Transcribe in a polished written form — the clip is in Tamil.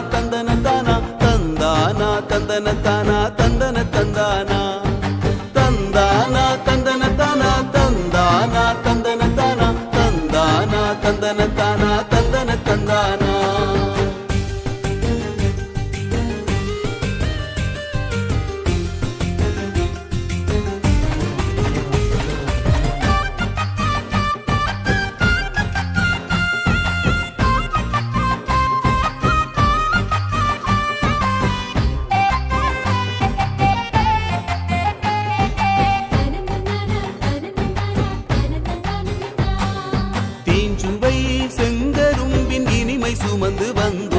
தந்தன தானா தந்தானா தந்தன தானா தந்தன தந்தானா தந்தானா தந்தன தானா தந்தானா தந்தன தானா தந்தானா தந்தன தானா தந்தன தந்தானா சுமந்து வந்து